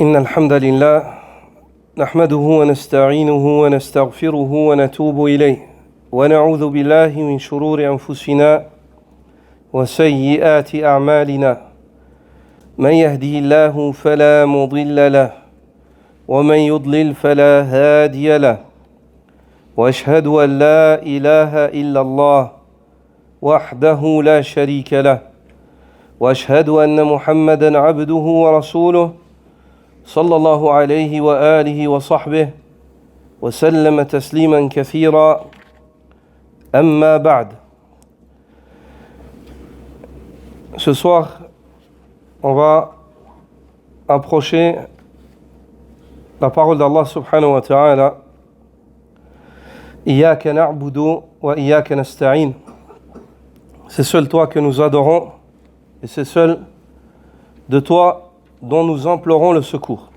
إن الحمد لله نحمده ونستعينه ونستغفره ونتوب إليه ونعوذ بالله من شرور أنفسنا وسيئات أعمالنا من يهده الله فلا مضل له ومن يضلل فلا هادي له وأشهد أن لا إله إلا الله وحده لا شريك له وأشهد أن محمدًا عبده ورسوله صلى الله عليه وآله وصحبه وسلم تسليما كثيرا أما بعد. Ce soir, on va approcher la parole d'Allah subhanahu wa ta'ala. Iyyaka na'budu wa iyyaka nasta'in. C'est seul toi que nous adorons et c'est seul de toi dont nous implorons le secours.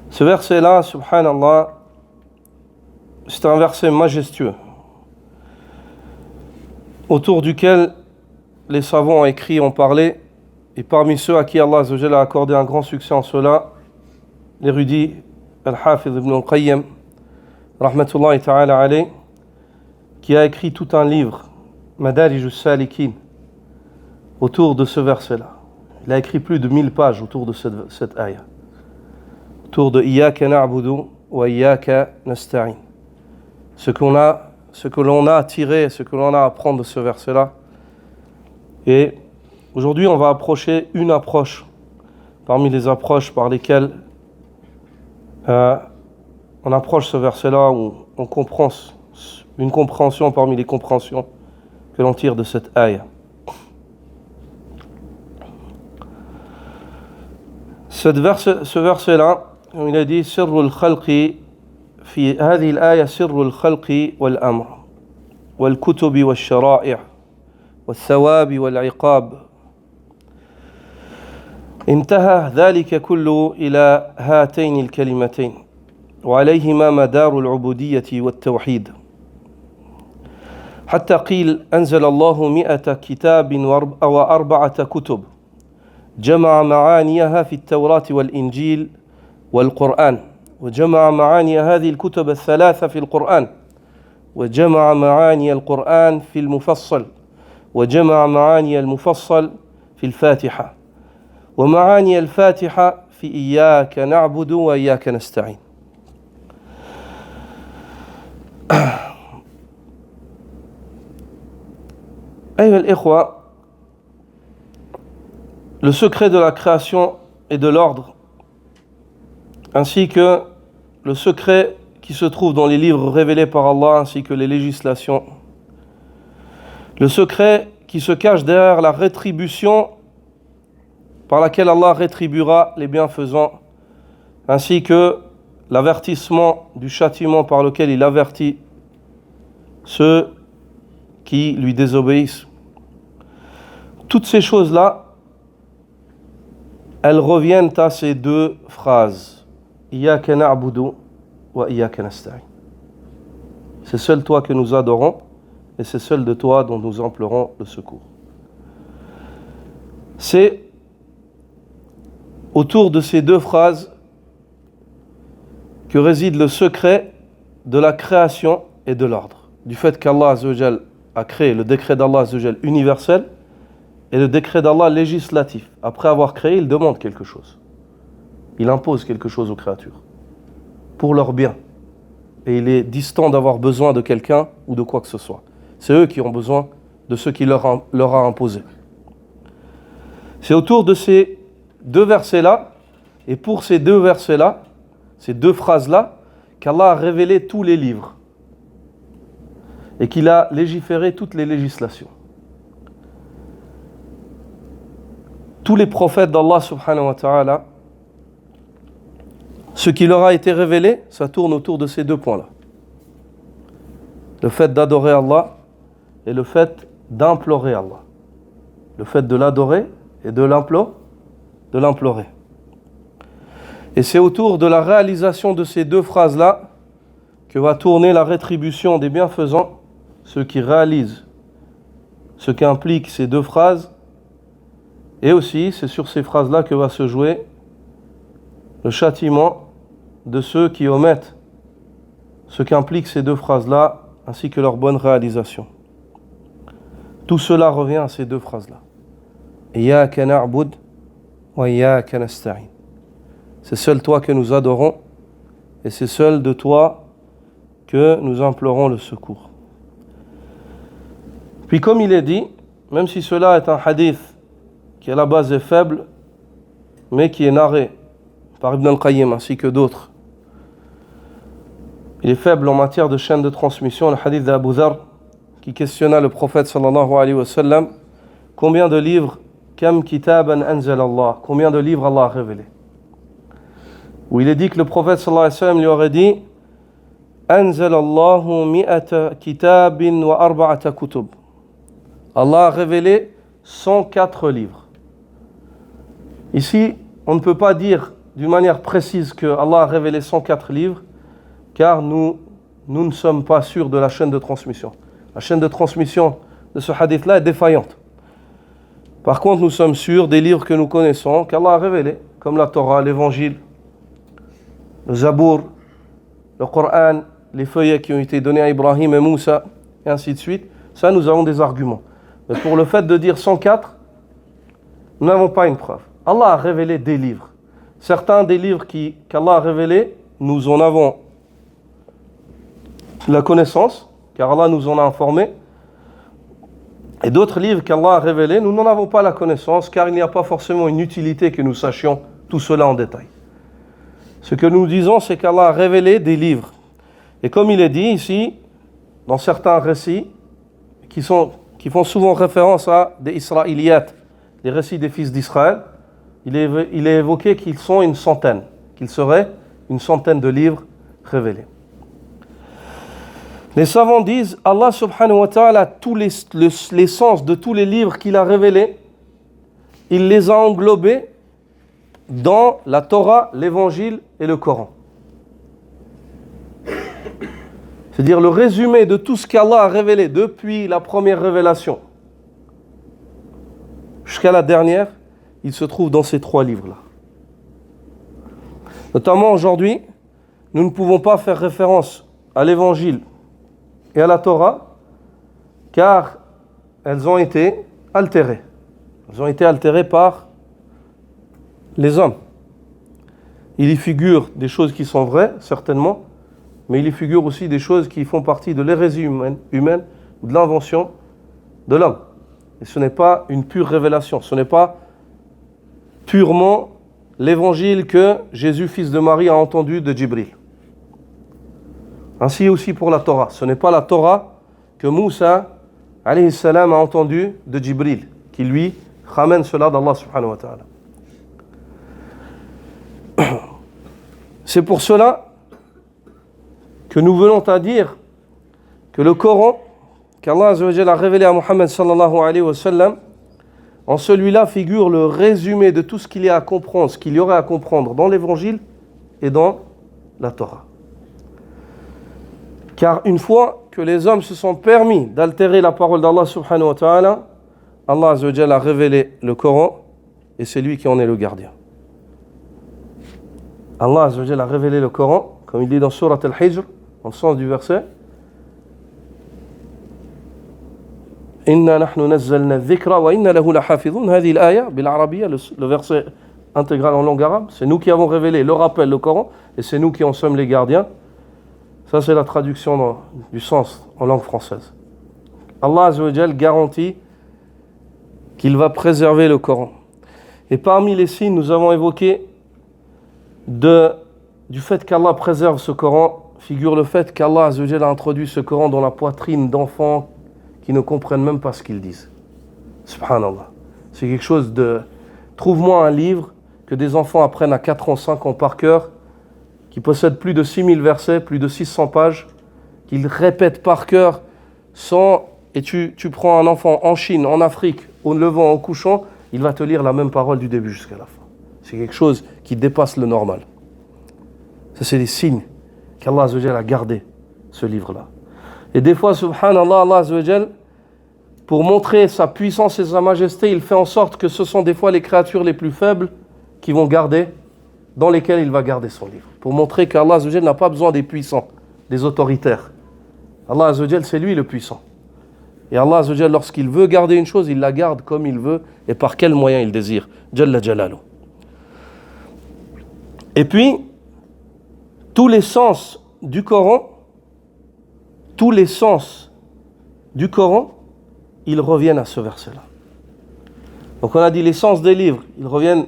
Ce verset-là, subhanallah, c'est un verset majestueux autour duquel les savants ont écrit, ont parlé, et parmi ceux à qui Allah Azza wa Jalla a accordé un grand succès en cela, l'érudit Al-Hafiz ibn al-Qayyim, rahmatullahi ta'ala alayh, qui a écrit tout un livre, Madarij al-Salikin, autour de ce verset-là. Il a écrit plus de 1000 pages autour de cette ayah, autour de Iyyaka na'budu wa iyyaka nasta'in. Ce que l'on a à tirer, ce que l'on a à apprendre de ce verset-là. Et aujourd'hui, on va approcher une approche parmi les approches par lesquelles on approche ce verset-là, où on comprend une compréhension parmi les compréhensions que l'on tire de cette ayah. Ce verset-là, il a dit سر الخلق في هذه الآية سر الخلق والأمر والكتب والشرائع والثواب والعقاب انتهى ذلك كله إلى هاتين الكلمتين وعليهما مدار العبودية والتوحيد حتى قيل أنزل الله 100 كتاب و4 كتب جمع معانيها في التوراة والإنجيل والقرآن وجمع معاني هذه الكتب الثلاثة في القرآن وجمع معاني القرآن في المفصل وجمع معاني المفصل في الفاتحة ومعاني الفاتحة في إياك نعبد وإياك نستعين. أيها الإخوة, le secret de la création et de l'ordre, ainsi que le secret qui se trouve dans les livres révélés par Allah, ainsi que les législations, le secret qui se cache derrière la rétribution par laquelle Allah rétribuera les bienfaisants, ainsi que l'avertissement du châtiment par lequel il avertit ceux qui lui désobéissent. Toutes ces choses-là, elles reviennent à ces deux phrases. Iyyaka na'budu wa iyyaka nasta'in. C'est seul toi que nous adorons et c'est seul de toi dont nous implorons le secours. C'est autour de ces deux phrases que réside le secret de la création et de l'ordre. Du fait qu'Allah Azza wa Jal a créé le décret d'Allah Azza wa Jal universel et le décret d'Allah législatif. Après avoir créé, il demande quelque chose. Il impose quelque chose aux créatures pour leur bien. Et il est distant d'avoir besoin de quelqu'un ou de quoi que ce soit. C'est eux qui ont besoin de ce qu'il leur a imposé. C'est autour de ces deux versets-là, et pour ces deux versets-là, ces deux phrases-là, qu'Allah a révélé tous les livres et qu'il a légiféré toutes les législations. Tous les prophètes d'Allah subhanahu wa ta'ala, ce qui leur a été révélé, ça tourne autour de ces deux points-là. Le fait d'adorer Allah et le fait d'implorer Allah. Le fait de l'adorer et de l'implorer. Et c'est autour de la réalisation de ces deux phrases-là que va tourner la rétribution des bienfaisants, ceux qui réalisent ce qu'impliquent ces deux phrases. Et aussi, c'est sur ces phrases-là que va se jouer le châtiment de ceux qui omettent ce qu'impliquent ces deux phrases-là, ainsi que leur bonne réalisation. Tout cela revient à ces deux phrases-là. Iyyaka na'bud wa iyyaka nasta'in. C'est seul toi que nous adorons et c'est seul de toi que nous implorons le secours. Puis comme il est dit, même si cela est un hadith qui à la base est faible, mais qui est narré par Ibn al-Qayyim ainsi que d'autres, il est faible en matière de chaîne de transmission, le hadith d'Abu Dharr qui questionna le prophète sallallahu alayhi wa sallam, combien de livres, kam kitaban anzal Allah, combien de livres Allah a révélé. Où il est dit que le prophète sallallahu alayhi wa sallam lui aurait dit, anzal Allahu mi'ata kitabin wa arba'ata kutub. Allah a révélé 104 livres. Ici, on ne peut pas dire d'une manière précise que Allah a révélé 104 livres, car nous ne sommes pas sûrs de la chaîne de transmission. La chaîne de transmission de ce hadith-là est défaillante. Par contre, nous sommes sûrs des livres que nous connaissons, qu'Allah a révélés, comme la Torah, l'Évangile, le Zabour, le Coran, les feuillets qui ont été donnés à Ibrahim et Moussa, et ainsi de suite. Ça, nous avons des arguments. Mais pour le fait de dire 104, nous n'avons pas une preuve. Allah a révélé des livres. Certains des livres qu'Allah a révélés, nous en avons la connaissance, car Allah nous en a informés. Et d'autres livres qu'Allah a révélés, nous n'en avons pas la connaissance, car il n'y a pas forcément une utilité que nous sachions tout cela en détail. Ce que nous disons, c'est qu'Allah a révélé des livres. Et comme il est dit ici, dans certains récits, qui font souvent référence à des Israéliat, les récits des fils d'Israël, il est évoqué qu'ils sont une centaine, qu'il serait une centaine de livres révélés. Les savants disent, Allah subhanahu wa ta'ala, tous les sens de tous les livres qu'il a révélés, il les a englobés dans la Torah, l'Évangile et le Coran. C'est-à-dire le résumé de tout ce qu'Allah a révélé depuis la première révélation jusqu'à la dernière, il se trouve dans ces 3 livres-là. Notamment aujourd'hui, nous ne pouvons pas faire référence à l'Évangile et à la Torah, car elles ont été altérées. Elles ont été altérées par les hommes. Il y figure des choses qui sont vraies, certainement, mais il y figure aussi des choses qui font partie de l'hérésie humaine ou de l'invention de l'homme. Et ce n'est pas une pure révélation, ce n'est pas purement l'évangile que Jésus, fils de Marie, a entendu de Djibril. Ainsi aussi pour la Torah. Ce n'est pas la Torah que Moussa, alayhi salam, a entendu de Djibril, qui lui ramène cela d'Allah subhanahu wa ta'ala. C'est pour cela que nous venons à dire que le Coran, qu'Allah azza wa jalla a révélé à Muhammad sallallahu alayhi wa sallam, en celui-là figure le résumé de tout ce qu'il y a à comprendre, ce qu'il y aurait à comprendre dans l'Évangile et dans la Torah. Car une fois que les hommes se sont permis d'altérer la parole d'Allah subhanahu wa ta'ala, Allah azza wa jalla a révélé le Coran et c'est lui qui en est le gardien. Allah azza wa jalla a révélé le Coran, comme il dit dans Surat al-Hijr, dans le sens du verset, Inna nahnu nazzalna dhikra wa inna lahu lahafidhun. Hadhihi al-aya bil arabiyya, le verset intégral en langue arabe, c'est nous qui avons révélé le rappel, le Coran, et c'est nous qui en sommes les gardiens. Ça, c'est la traduction du sens en langue française. Allah azza wa jalla garantit qu'il va préserver le Coran. Et parmi les signes, nous avons évoqué du fait qu'Allah préserve ce Coran, figure le fait qu'Allah azza wa jalla a introduit ce Coran dans la poitrine d'enfants qui ne comprennent même pas ce qu'ils disent. Subhanallah. C'est quelque chose de... Trouve-moi un livre que des enfants apprennent à 4 ans, 5 ans par cœur, qui possède plus de 6000 versets, plus de 600 pages, qu'ils répètent par cœur sans... Et tu prends un enfant en Chine, en Afrique, au levant, au couchant, il va te lire la même parole du début jusqu'à la fin. C'est quelque chose qui dépasse le normal. Ça, c'est des signes qu'Allah azza wa jalla a gardé ce livre-là. Et des fois, subhanallah, Allah azza wa jalla, pour montrer sa puissance et sa majesté, il fait en sorte que ce sont des fois les créatures les plus faibles qui vont garder dans lesquels il va garder son livre. Pour montrer qu'Allah Azza wa Jal n'a pas besoin des puissants, des autoritaires. Allah Azza wa Jal, c'est lui le puissant. Et Allah Azza wa Jal, lorsqu'il veut garder une chose, il la garde comme il veut et par quel moyen il désire. Jalla Jalalu. Et puis, tous les sens du Coran, ils reviennent à ce verset-là. Donc on a dit les sens des livres, ils reviennent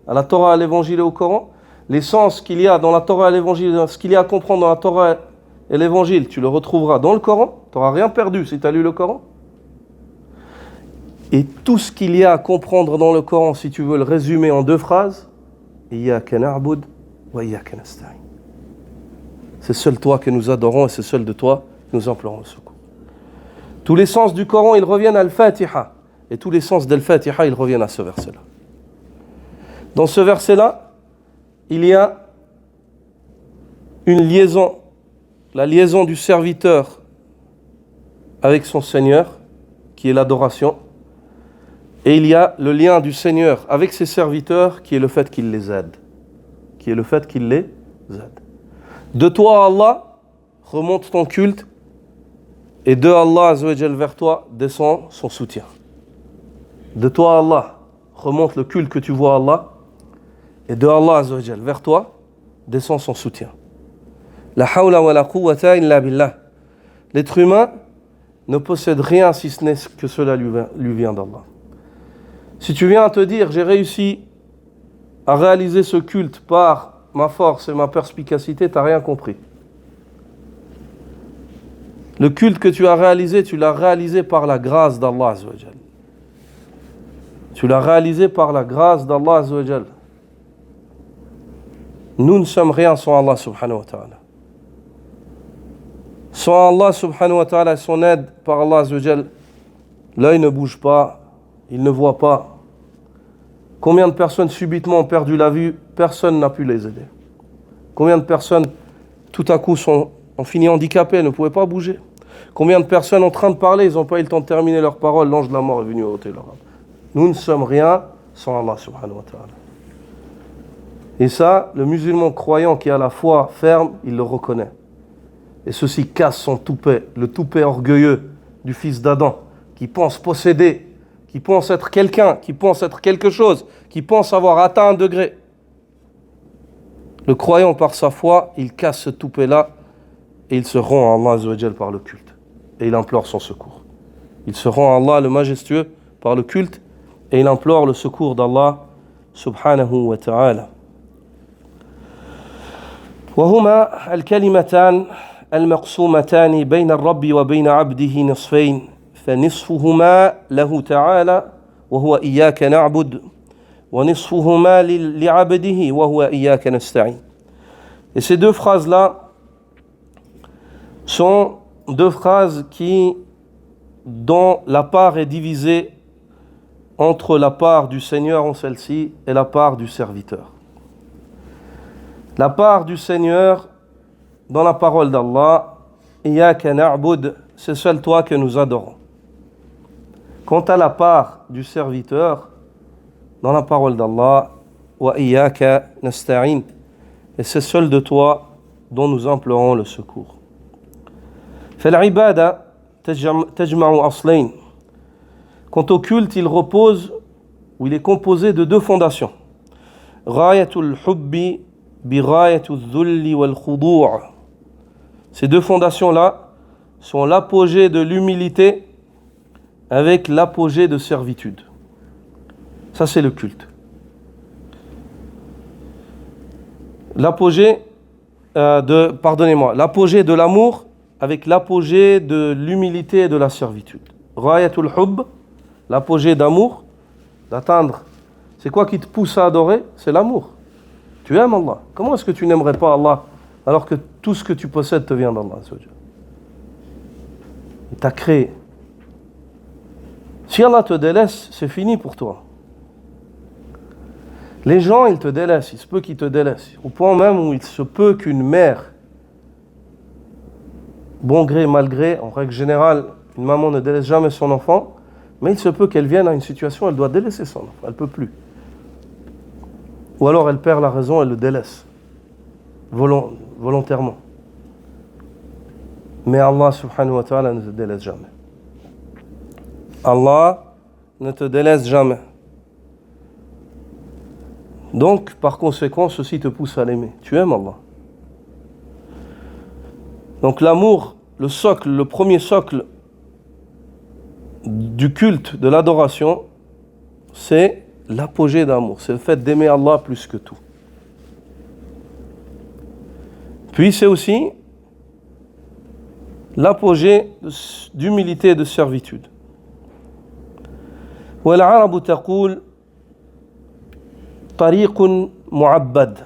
à la Torah, à l'Évangile et au Coran. Les sens qu'il y a dans la Torah et l'Évangile, ce qu'il y a à comprendre dans la Torah et l'Évangile, tu le retrouveras dans le Coran. Tu n'auras rien perdu si tu as lu le Coran. Et tout ce qu'il y a à comprendre dans le Coran, si tu veux le résumer en 2 phrases, Iyyaka na'bud wa iyyaka nasta'in. C'est seul toi que nous adorons et c'est seul de toi que nous implorons le secours. Tous les sens du Coran, ils reviennent à Al-Fatiha. Et tous les sens d'Al-Fatiha, ils reviennent à ce verset-là. Dans ce verset-là, il y a une liaison, la liaison du serviteur avec son Seigneur, qui est l'adoration. Et il y a le lien du Seigneur avec ses serviteurs, qui est le fait qu'il les aide. De toi, Allah, remonte ton culte, et de Allah Azza wa Jal vers toi descend son soutien. De toi, Allah, remonte le culte que tu vois à Allah, et de Allah Azza wa Jal vers toi descend son soutien. La hawla wa la quwwata illa billah. L'être humain ne possède rien si ce n'est que cela lui vient d'Allah. Si tu viens à te dire, j'ai réussi à réaliser ce culte par ma force et ma perspicacité, tu n'as rien compris. Le culte que tu as réalisé, tu l'as réalisé par la grâce d'Allah Azza wa Jal. Tu l'as réalisé par la grâce d'Allah Azza wa Jal. Nous ne sommes rien sans Allah subhanahu wa ta'ala. Sans Allah subhanahu wa ta'ala, son aide par Allah Azza wa Jal, l'œil ne bouge pas, il ne voit pas. Combien de personnes subitement ont perdu la vue, personne n'a pu les aider. Combien de personnes tout à coup ont fini handicapées, ne pouvaient pas bouger. Combien de personnes en train de parler, ils n'ont pas eu le temps de terminer leurs paroles, l'ange de la mort est venu ôter leur âme. Nous ne sommes rien sans Allah subhanahu wa ta'ala. Et ça, le musulman croyant qui a la foi ferme, il le reconnaît. Et ceci casse son toupet, le toupet orgueilleux du fils d'Adam, qui pense posséder, qui pense être quelqu'un, qui pense être quelque chose, qui pense avoir atteint un degré. Le croyant par sa foi, il casse ce toupet-là et il se rend à Allah Azza wa Jal par le culte. Et il implore son secours. Il se rend à Allah le majestueux par le culte et il implore le secours d'Allah subhanahu wa ta'ala. وهما الكلمتان المقسومتان بين الرب وبين عبده نصفين فنصفهما له تعالى وهو إياك نعبد ونصفهما لعبده وهو إياك نستعين. Et ces 2 phrases-là sont 2 phrases dont la part est divisée entre la part du Seigneur en celle-ci et la part du serviteur. La part du Seigneur dans la parole d'Allah, Iyyaka na'bud, c'est seul toi que nous adorons. Quant à la part du serviteur dans la parole d'Allah, Wa Iyyaka nasta'in, et c'est seul de toi dont nous implorons le secours. فالعبادة تجمع أصلين. Quant au culte, il repose ou il est composé de 2 fondations. Ghayatul hubbi bi ghayatul dhulli wal khudu'. Ces 2 fondations-là sont l'apogée de l'humilité avec l'apogée de servitude. Ça, c'est le culte. L'apogée l'apogée de l'amour avec l'apogée de l'humilité et de la servitude. Ghayatul hubb, l'apogée d'amour, d'atteindre. C'est quoi qui te pousse à adorer? C'est l'amour. Tu aimes Allah. Comment est-ce que tu n'aimerais pas Allah alors que tout ce que tu possèdes te vient d'Allah? Il t'a créé. Si Allah te délaisse, c'est fini pour toi. Les gens, ils te délaissent, il se peut qu'ils te délaissent. Au point même où il se peut qu'une mère, bon gré, mal gré, en règle générale, une maman ne délaisse jamais son enfant, mais il se peut qu'elle vienne à une situation où elle doit délaisser son enfant, elle ne peut plus. ou alors elle perd la raison, elle le délaisse volontairement. Mais Allah subhanahu wa ta'ala ne te délaisse jamais. Allah ne te délaisse jamais. Donc, par conséquent, ceci te pousse à l'aimer. Tu aimes Allah. Donc l'amour, le socle, le premier socle du culte, de l'adoration, c'est l'apogée d'amour. C'est le fait d'aimer Allah plus que tout. Puis c'est aussi l'apogée d'humilité et de servitude. والعرب تقول طريق معبد.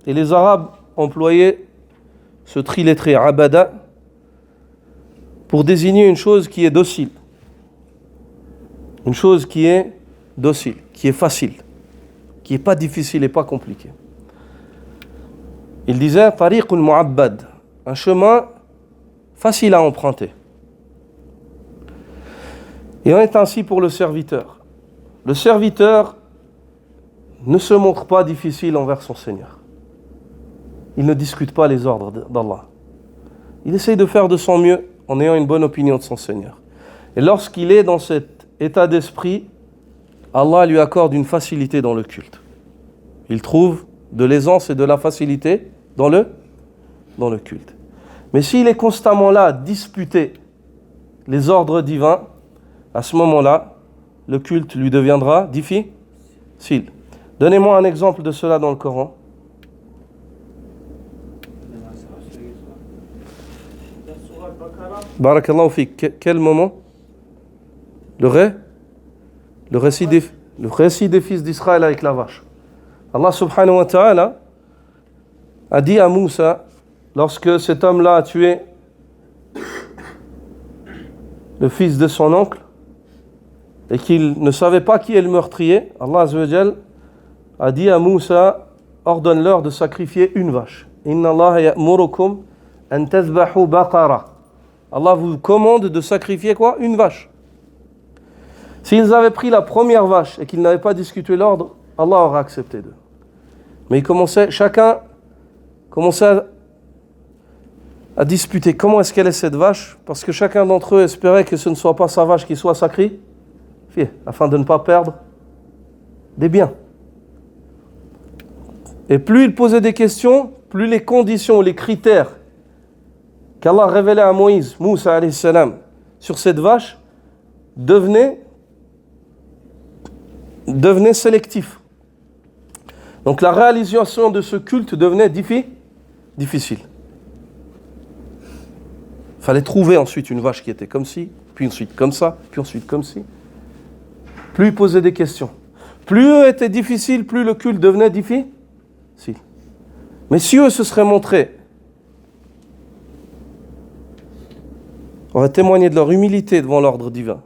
Et les Arabes employaient ce trilettré abada pour désigner une chose qui est docile. Une chose qui est docile, qui est facile, qui n'est pas difficile et pas compliquée. Il disait طريق معبد, un chemin facile à emprunter. Il en est ainsi pour le serviteur. Le serviteur ne se montre pas difficile envers son Seigneur. Il ne discute pas les ordres d'Allah. Il essaye de faire de son mieux en ayant une bonne opinion de son Seigneur. Et lorsqu'il est dans cet état d'esprit, Allah lui accorde une facilité dans le culte. Il trouve de l'aisance et de la facilité dans le culte. Mais s'il est constamment là à disputer les ordres divins, à ce moment-là, le culte lui deviendra difficile. Donnez-moi un exemple de cela dans le Coran. Barakallahu fik. Quel moment? Le récit des fils d'Israël avec la vache. Allah subhanahu wa ta'ala a dit à Moussa, lorsque cet homme-là a tué le fils de son oncle et qu'il ne savait pas qui est le meurtrier, Allah azza wa jal a dit à Moussa, ordonne-leur de sacrifier une vache. Inna Allah ya'murukum an tazbahu baqara. Allah vous commande de sacrifier quoi? Une vache. S'ils avaient pris la première vache et qu'ils n'avaient pas discuté l'ordre, Allah aurait accepté d'eux. Mais chacun commençait à disputer comment est-ce qu'elle est cette vache, parce que chacun d'entre eux espérait que ce ne soit pas sa vache qui soit sacrifiée, afin de ne pas perdre des biens. Et plus il posait des questions, plus les conditions, les critères qu'Allah révélait à Moïse, Moussa alayhi salam, sur cette vache, devenaient sélectifs. Donc la réalisation de ce culte devenait difficile. Il fallait trouver ensuite une vache qui était comme ci, puis ensuite comme ça, puis ensuite comme ci. Plus il posait des questions. Plus eux étaient difficiles, plus le culte devenait difficile. Mais si eux se seraient montrés, auraient témoigné de leur humilité devant l'ordre divin,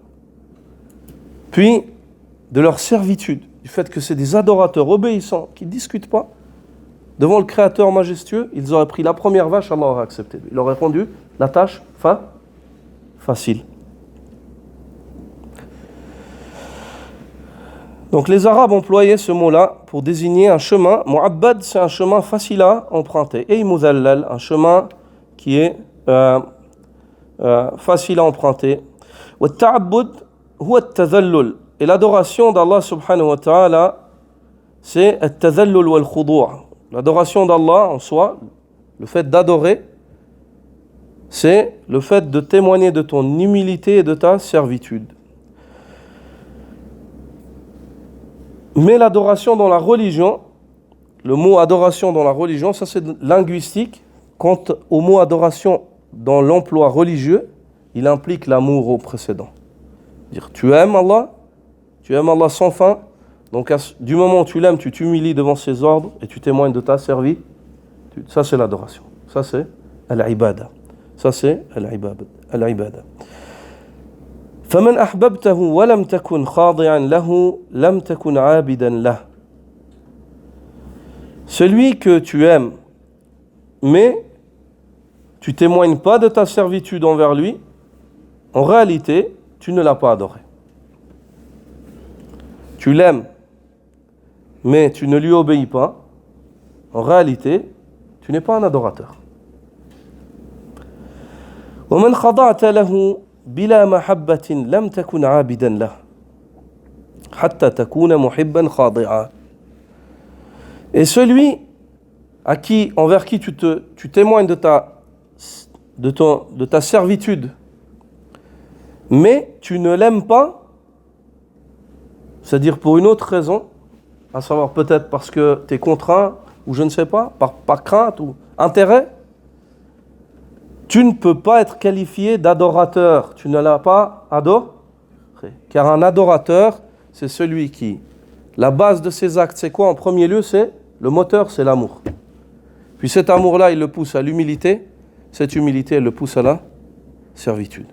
puis de leur servitude, du fait que c'est des adorateurs obéissants qui ne discutent pas, devant le Créateur majestueux, ils auraient pris la première vache, Allah aurait accepté. Il aurait rendu la tâche facile. Donc les Arabes employaient ce mot-là pour désigner un chemin. Mu'abbad, c'est un chemin facile à emprunter. Et muzallal, un chemin qui est facile à emprunter. Wa ta'abbud huwa at-tadhallul. Et l'adoration d'Allah subhanahu wa ta'ala, c'est at-tadhallul wal khudu'. L'adoration d'Allah en soi, le fait d'adorer, c'est le fait de témoigner de ton humilité et de ta servitude. Mais l'adoration dans la religion, le mot adoration dans la religion, ça c'est linguistique. Quant au mot adoration dans l'emploi religieux, il implique l'amour au précédent. Dire tu aimes Allah sans fin. Donc du moment où tu l'aimes, tu t'humilies devant ses ordres et tu témoignes de ta servitude. Ça c'est l'adoration. Ça c'est al-ibada. Ça c'est al-ibada. فمن أحببته ولم تكن خاضعا له لم تكن عابدا له. Celui que tu aimes, mais tu témoignes pas de ta servitude envers lui, en réalité, tu ne l'as pas adoré. Tu l'aimes, mais tu ne lui obéis pas, en réalité, tu n'es pas un adorateur. ومن خضعت له بلا محبة لم تكن عابدا له حتى تكون محبا خاضعا. Et celui envers qui tu témoignes de ta servitude, mais tu ne l'aimes pas, c'est-à-dire pour une autre raison, à savoir peut-être parce que tu es contraint, ou je ne sais pas, par crainte ou intérêt, tu ne peux pas être qualifié d'adorateur. Tu ne l'as pas adoré. Car un adorateur, c'est celui qui, la base de ses actes, c'est quoi? En premier lieu, c'est le moteur, c'est l'amour. Puis cet amour-là, il le pousse à l'humilité. Cette humilité, elle le pousse à la servitude.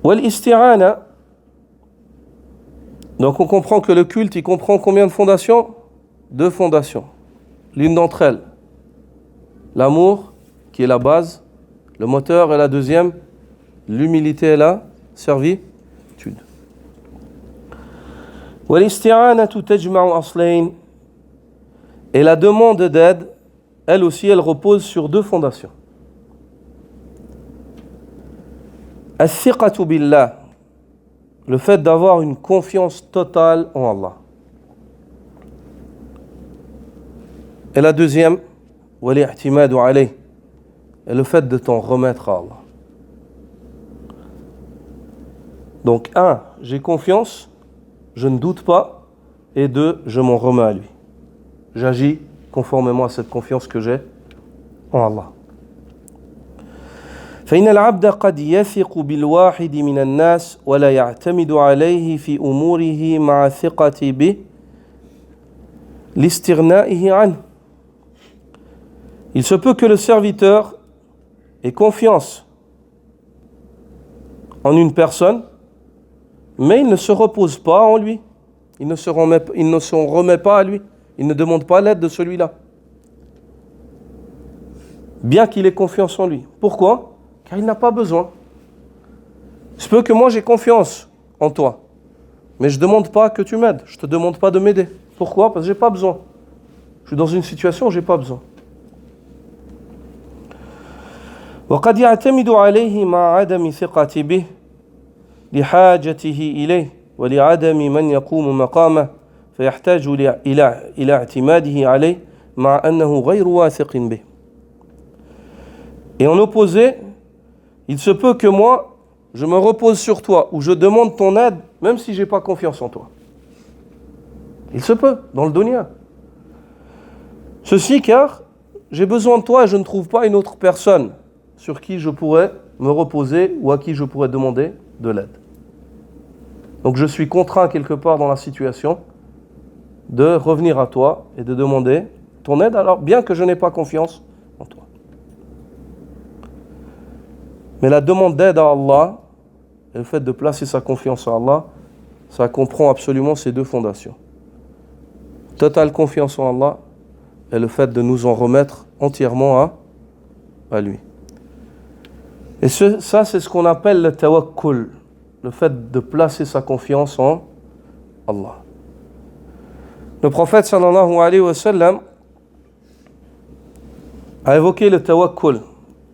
Wal-isti'ana. Donc on comprend que le culte, il comprend combien de fondations? 2 fondations. L'une d'entre elles, l'amour, qui est la base, le moteur, et la deuxième, l'humilité et la servitude. Wal-isti'anatu tajma'u aslayn. Et la demande d'aide, elle aussi, elle repose sur 2 fondations. As-thiqatu billah. Le fait d'avoir une confiance totale en Allah. Et la deuxième, wal-i'timadu alayh, est le fait de t'en remettre à Allah. Donc 1, j'ai confiance, je ne doute pas, et 2, je m'en remets à lui. J'agis conformément à cette confiance que j'ai en Allah. فإن العبد قد يثق بالواحد من الناس ولا يعتمد عليه في أموره مع الثقة به لاستغنائه عنه. Il se peut que le serviteur ait confiance en une personne, mais il ne se repose pas en lui. Il ne s'en remet pas à lui. Il ne demande pas l'aide de celui-là. Bien qu'il ait confiance en lui. Pourquoi? Car il n'a pas besoin. Il se peut que moi j'ai confiance en toi, mais je ne demande pas que tu m'aides. Je ne te demande pas de m'aider. Pourquoi? Parce que je n'ai pas besoin. Je suis dans une situation où je n'ai pas besoin. وقد يعتمد عليه مع عدم ثقة به لحاجته إليه ولعدم من يقوم مقامه فيحتاج إلى اعتماده عليه مع أنه غير واثق به. Et en opposé, il se peut que moi, je me repose sur toi ou je demande ton aide, même si je n'ai pas confiance en toi. Il se peut, dans le dunya. Ceci car j'ai besoin de toi et je ne trouve pas une autre personne sur qui je pourrais me reposer ou à qui je pourrais demander de l'aide. Donc je suis contraint quelque part dans la situation de revenir à toi et de demander ton aide, alors bien que je n'ai pas confiance en toi. Mais la demande d'aide à Allah et le fait de placer sa confiance en Allah, ça comprend absolument ces 2 fondations. Totale confiance en Allah et le fait de nous en remettre entièrement à lui. Et ça, c'est ce qu'on appelle le tawakkul, le fait de placer sa confiance en Allah. Le prophète sallallahu alayhi wa sallam a évoqué le tawakkul.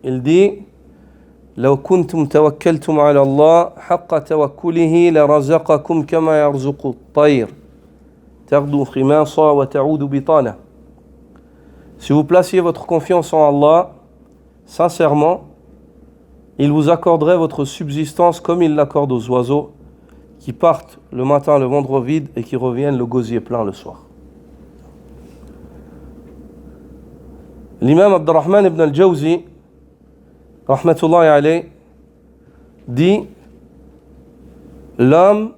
Il dit لو كنتم توكلتم على الله حق توكله لرزقكم كما يرزق الطير تغدو خماصا وتعود بطانا. Si vous placiez votre confiance en Allah, sincèrement, il vous accorderait votre subsistance comme il l'accorde aux oiseaux qui partent le matin le ventre vide et qui reviennent le gosier plein le soir. L'imam Abdurrahman ibn al-Jawzi rahmatullahi alayh, dit l'homme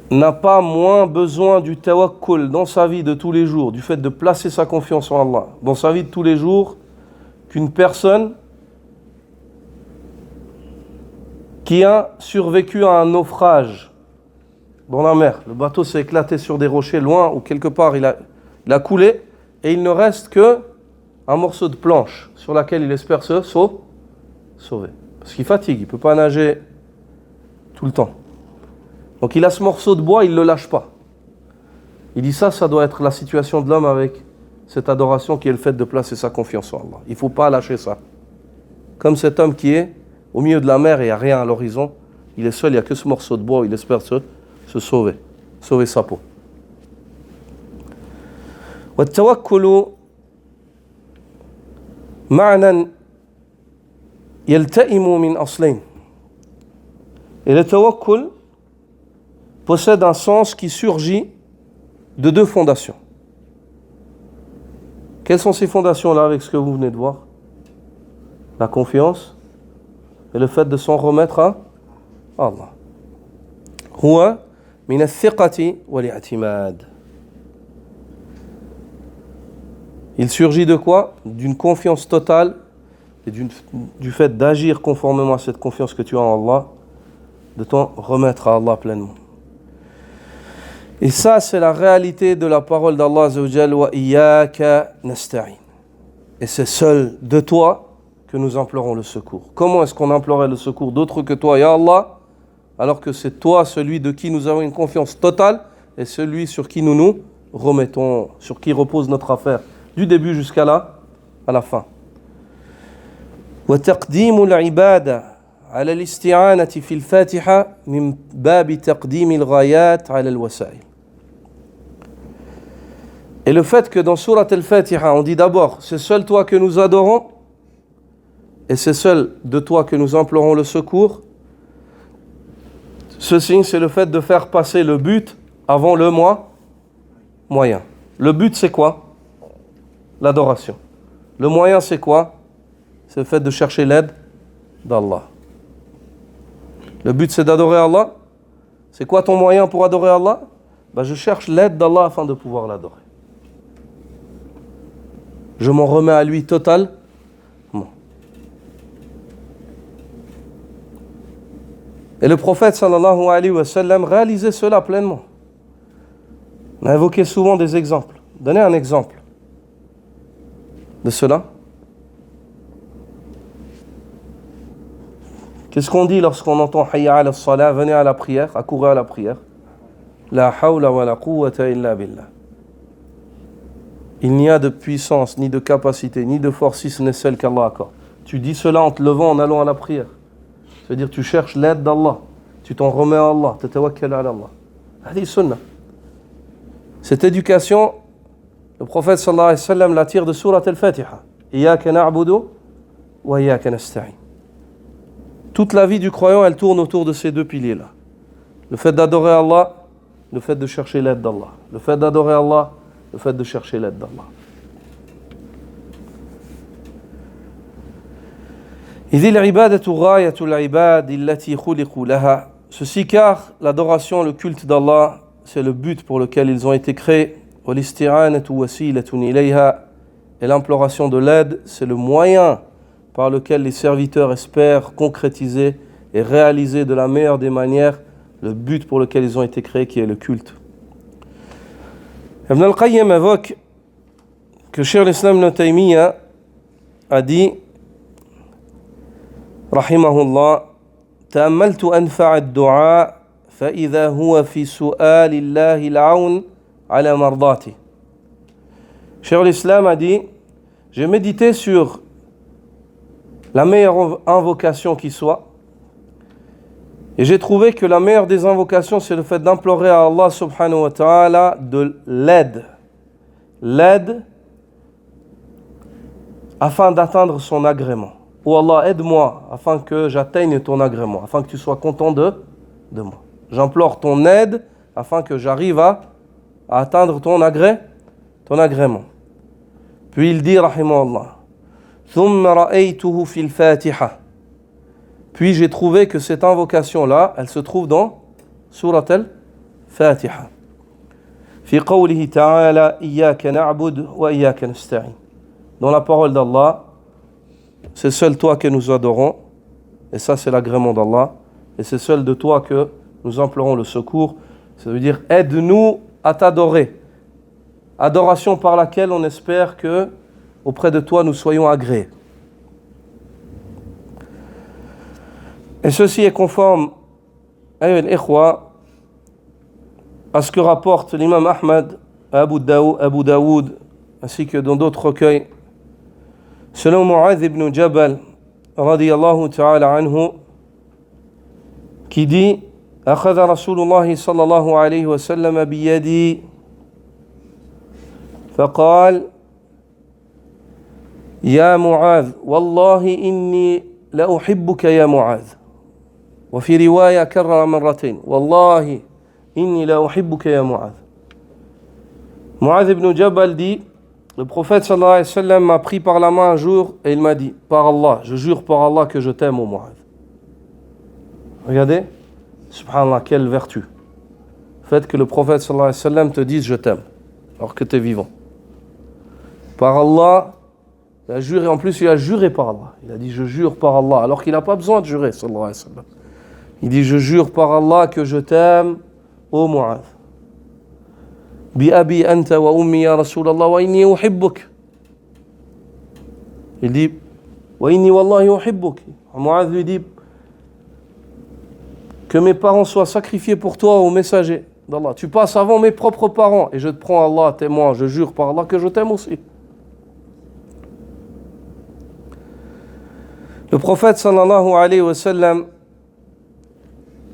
n'a pas moins besoin du tawakkul dans sa vie de tous les jours, du fait de placer sa confiance en Allah dans sa vie de tous les jours, qu'une personne qui a survécu à un naufrage dans la mer. Le bateau s'est éclaté sur des rochers loin ou quelque part il a coulé et il ne reste que un morceau de planche sur laquelle il espère se sauvé. Parce qu'il fatigue, il ne peut pas nager tout le temps. Donc il a ce morceau de bois, il ne le lâche pas. Il dit ça doit être la situation de l'homme avec cette adoration qui est le fait de placer sa confiance en Allah. Il ne faut pas lâcher ça. Comme cet homme qui est au milieu de la mer et il n'y a rien à l'horizon, il est seul, il n'y a que ce morceau de bois, il espère se sauver sa peau. والتوكل معنى يلتئم من أصلين. Et le tawakkul possède un sens qui surgit de deux fondations. Quelles sont ces fondations-là avec ce que vous venez de voir? La confiance et le fait de s'en remettre à Allah. هو من الثقة والاعتماد. Il surgit de quoi? D'une confiance totale et du fait d'agir conformément à cette confiance que tu as en Allah, de t'en remettre à Allah pleinement. Et ça, c'est la réalité de la parole d'Allah Azza wa Jalla, wa iyyaka nasta'in. Et c'est seul de toi que nous implorons le secours. Comment est-ce qu'on implorait le secours d'autre que toi, ya Allah, alors que c'est toi celui de qui nous avons une confiance totale et celui sur qui nous nous remettons, sur qui repose notre affaire, du début jusqu'à la fin. وتقديم العبادة على الاستعانة في الفاتحة من باب تقديم الغايات على الوسائل. Et le fait que dans Surat al-Fatiha, on dit d'abord, c'est seul toi que nous adorons, et c'est seul de toi que nous implorons le secours, ceci, c'est le fait de faire passer le but avant le moyen. Le but, c'est quoi? L'adoration. Le moyen, c'est quoi? C'est le fait de chercher l'aide d'Allah. Le but, c'est d'adorer Allah. C'est quoi ton moyen pour adorer Allah? Je cherche l'aide d'Allah afin de pouvoir l'adorer. Je m'en remets à lui totalement. Et le prophète sallallahu alayhi wa sallam réalisait cela pleinement. On a évoqué souvent des exemples. Donnez un exemple de cela. Qu'est-ce qu'on dit lorsqu'on entend hayya ala salah, venez à la prière, accourez à la prière? La hawla wa la quwwata illa billah. Il n'y a de puissance, ni de capacité, ni de force si ce n'est celle qu'Allah accorde. Tu dis cela en te levant, en allant à la prière. C'est-à-dire tu cherches l'aide d'Allah. Tu t'en remets à Allah. Tatawakkal ala Allah. Hadi sunnah. Cette éducation, le prophète sallallahu alayhi wa sallam la tire de Surat al-Fatiha. Iyyaka na'budu wa iyyaka nasta'in. Toute la vie du croyant, elle tourne autour de ces deux piliers-là. Le fait d'adorer Allah, le fait de chercher l'aide d'Allah. Le fait d'adorer Allah, le fait de chercher l'aide d'Allah. Ceci car l'adoration, le culte d'Allah, c'est le but pour lequel ils ont été créés. Et l'imploration de l'aide, c'est le moyen par lequel les serviteurs espèrent concrétiser et réaliser de la meilleure des manières le but pour lequel ils ont été créés, qui est le culte. Ibn al-Qayyim évoque que Cheikh al-Islam Ibn Taymiyyah a dit rahimahullah, تأملت أنفع الدعاء فإذا هو في سؤال الله العون على مرضاته. Cheikh al-Islam a dit, j'ai médité sur la meilleure invocation qui soit, et j'ai trouvé que la meilleure des invocations, c'est le fait d'implorer à Allah subhanahu wa ta'ala de l'aide. L'aide afin d'atteindre son agrément. Oh Allah, aide-moi afin que j'atteigne ton agrément, afin que tu sois content de moi. J'implore ton aide afin que j'arrive à atteindre ton agrément. Puis il dit, rahimahullah, ثم رأيته في الفاتحة. Puis j'ai trouvé que cette invocation-là, elle se trouve dans Surat al-Fatiha. في قوله تعالى إياك نعبد وإياك نستعين. Dans la parole d'Allah, c'est seul toi que nous adorons, et ça c'est l'agrément d'Allah, et c'est seul de toi que nous implorons le secours. Ça veut dire aide-nous à t'adorer. Adoration par laquelle on espère que auprès de toi nous soyons agréés. Et ceci est conforme, ayyuha al-ikhwa, à ce que rapporte l'imam Ahmad, Abu Daoud, ainsi que dans d'autres recueils, selon Mu'adh ibn Jabal, radiyallahu ta'ala anhu, qui dit أخذ رسول الله صلى الله عليه وسلم بيدي فقال يا معاذ والله إني لأحبك يا معاذ وفي رواية كرر مرتين والله إني لأحبك يا معاذ. Mu'adh ibn Jabal dit, le prophète sallallahu alayhi wa sallam m'a pris par la main un jour et il m'a dit, par Allah, je jure par Allah que je t'aime, ô Mu'adh. Regardez, subhanallah, quelle vertu. Le fait que le prophète sallallahu alayhi wa sallam te dise je t'aime, alors que tu es vivant. Par Allah, il a juré, en plus il a juré par Allah. Il a dit je jure par Allah, alors qu'il n'a pas besoin de jurer, sallallahu alayhi wa sallam. Il dit je jure par Allah que je t'aime, ô Mu'adh. Bi abi anta wa ummi ya Rasulallah wa inni uhibbuk. Il dit wa inni wallahi uhibbuk. Mu'adh lui dit que mes parents soient sacrifiés pour toi, ô messager d'Allah. Tu passes avant mes propres parents et je te prends Allah témoin, je jure par Allah que je t'aime aussi. Le prophète sallallahu alayhi wa sallam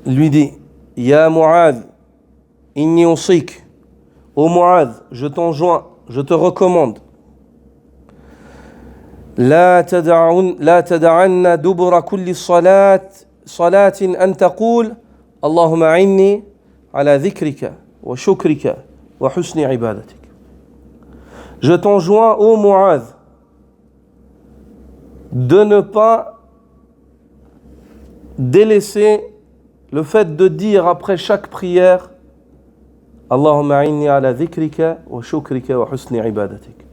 lui dit Ya Mu'adh, inni usik. Ô Mu'adh, je t'enjoins, je te recommande. La tada'anna dubra kulli صلاة أن تقول اللهم أعني على ذكرك وشكرك وحسن عبادتك. Je t'enjoins, ô Mu'adh, de ne pas délaisser le fait de dire après chaque prière Allahumma a'inni ala dhikrika wa shukrika wa husni ibadatik.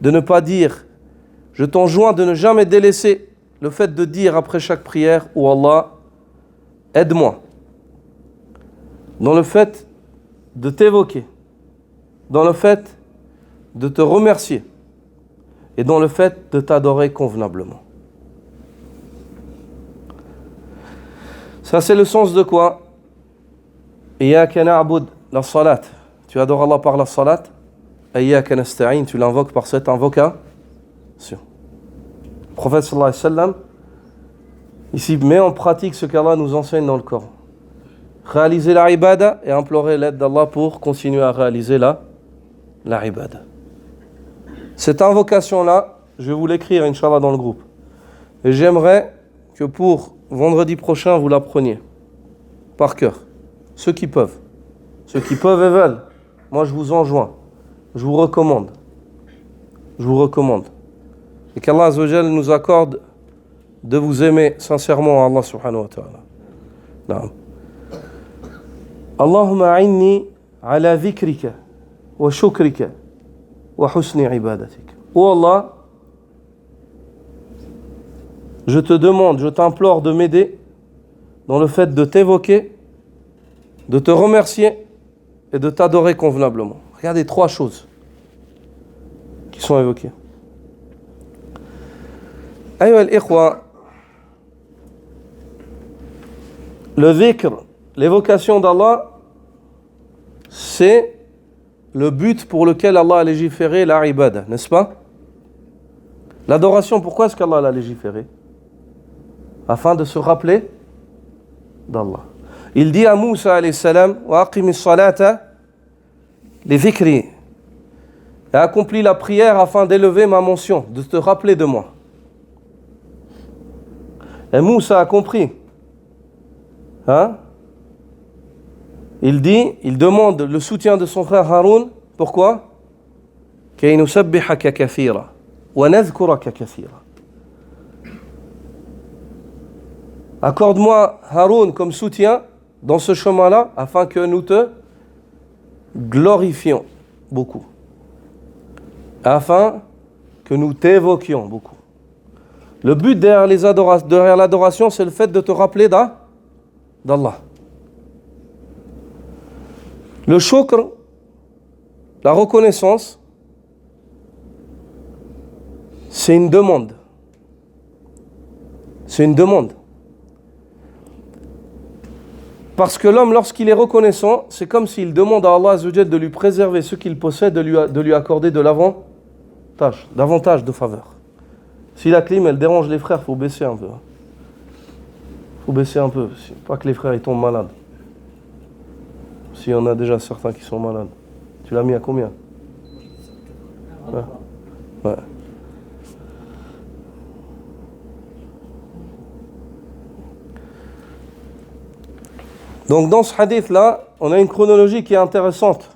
De ne pas dire, je t'enjoins de ne jamais délaisser le fait de dire après chaque prière ou Allah, aide-moi. Dans le fait de t'évoquer, dans le fait de te remercier et dans le fait de t'adorer convenablement. Ça c'est le sens de quoi? Iyyaka na'bud, la salat. Tu adores Allah par la salat. Iyyaka nasta'in, tu l'invoques par cette invocation. Le prophète sallallahu alayhi wa sallam ici met en pratique ce qu'Allah nous enseigne dans le Coran. Réaliser la ibada et implorer l'aide d'Allah pour continuer à réaliser la ibada. Cette invocation-là, je vais vous l'écrire, Inch'Allah, dans le groupe. Et j'aimerais que pour vendredi prochain, vous l'appreniez par cœur. Ceux qui peuvent. Ceux qui peuvent et veulent. Moi, je vous enjoins. Je vous recommande. Je vous recommande. Et qu'Allah Azza wa Jal nous accorde de vous aimer sincèrement, Allah subhanahu wa ta'ala. Naam. Allahumma a'inni ala dhikrika wa shukrika wa husni ibadatik. Oh Allah, je te demande, je t'implore de m'aider dans le fait de t'évoquer, de te remercier et de t'adorer convenablement. Regardez 3 choses qui sont évoquées. Ayyuha al-ikhwa, le dhikr, l'évocation d'Allah, c'est le but pour lequel Allah a légiféré la ibada, n'est-ce pas? L'adoration, pourquoi est-ce qu'Allah l'a légiféré? Afin de se rappeler d'Allah. Il dit à Moussa alayhi salam wa aqimi salata li dhikri, et accomplis la prière afin d'élever ma mention, de te rappeler de moi. Et Moussa a compris. Hein? Il demande le soutien de son frère Haroun. Pourquoi? Kay nusabbihaka kathira wa nadhkuraka kathira. Accorde-moi Haroun comme soutien dans ce chemin-là afin que nous te glorifions beaucoup. Afin que nous t'évoquions beaucoup. Le but derrière l'adoration, c'est le fait de te rappeler d'Allah. Le shukr, la reconnaissance, c'est une demande. C'est une demande. Parce que l'homme, lorsqu'il est reconnaissant, c'est comme s'il demande à Allah Azza wa Jal de lui préserver ce qu'il possède, de lui accorder de l'avantage, davantage de faveur. Si la clim, elle dérange les frères, il faut baisser un peu. Il faut baisser un peu, pas que les frères ils tombent malades. S'il y en a déjà certains qui sont malades. Tu l'as mis à combien? Ouais. Ouais. Donc dans ce hadith-là, on a une chronologie qui est intéressante.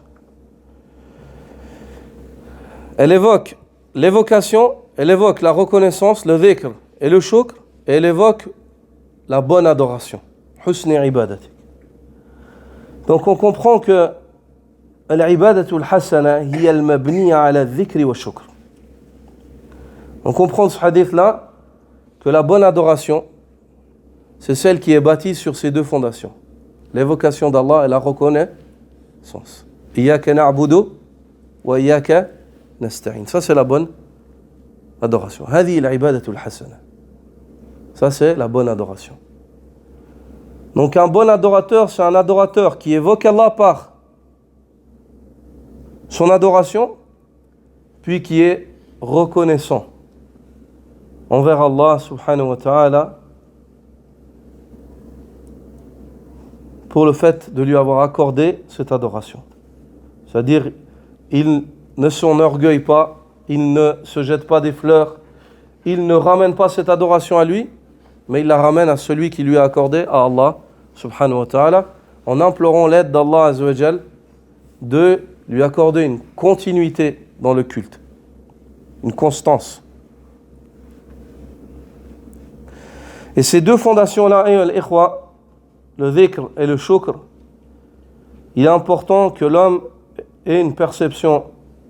Elle évoque l'évocation, elle évoque la reconnaissance, le dhikr et le shukr, et elle évoque la bonne adoration. Husni ibadati. Donc on comprend que l'ibadatu al-hasana hiya al-mabniya ala al-dhikri wa shukr. On comprend de ce hadith-là que la bonne adoration, c'est celle qui est bâtie sur ces deux fondations. L'évocation d'Allah et la reconnaissance. Iyyaka na'budu wa iyyaka nasta'in. Ça c'est la bonne adoration. Hadi l'ibadatu al-hasana. Ça c'est la bonne adoration. Donc un bon adorateur, c'est un adorateur qui évoque Allah par son adoration, puis qui est reconnaissant envers Allah subhanahu wa ta'ala pour le fait de lui avoir accordé cette adoration. C'est-à-dire, il ne s'enorgueille pas, il ne se jette pas des fleurs, il ne ramène pas cette adoration à lui, mais il la ramène à celui qui lui a accordé, à Allah subhanahu wa ta'ala, en implorant l'aide d'Allah azza wa jal de lui accorder une continuité dans le culte, une constance. Et ces deux fondations-là, al-ikhwa, le dhikr et le shukr, il est important que l'homme ait une perception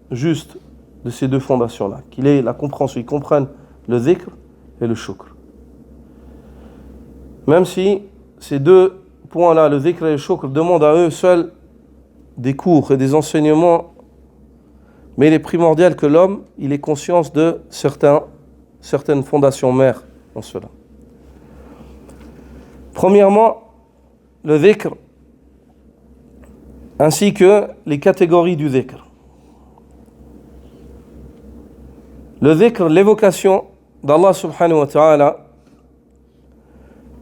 juste de ces deux fondations-là, qu'il ait la compréhension, qu'il comprenne le dhikr et le shukr. Même si ces deux points-là, le dhikr et le shukr, demandent à eux seuls des cours et des enseignements, mais il est primordial que l'homme il ait conscience de certaines fondations mères en cela. Premièrement, le dhikr, ainsi que les catégories du dhikr. Le dhikr, l'évocation d'Allah subhanahu wa ta'ala,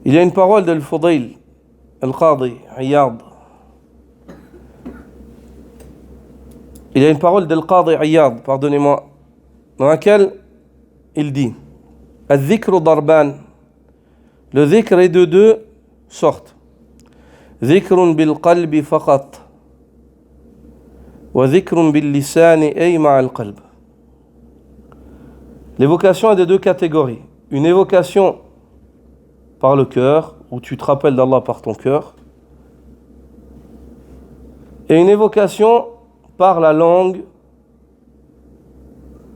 il y a une parole de Al-Fudayl, Al-Qadi, Iyad. Il y a une parole d'Al-Qadi Iyad, pardonnez-moi, dans laquelle il dit Al-Dhikru darban. Le dhikr est de deux sortes. Dhikrun bil qalbi faqat wa dhikrun bil lisani ay ma'al qalb. L'évocation est de deux catégories. Une évocation par le cœur, où tu te rappelles d'Allah par ton cœur, et une évocation par la langue,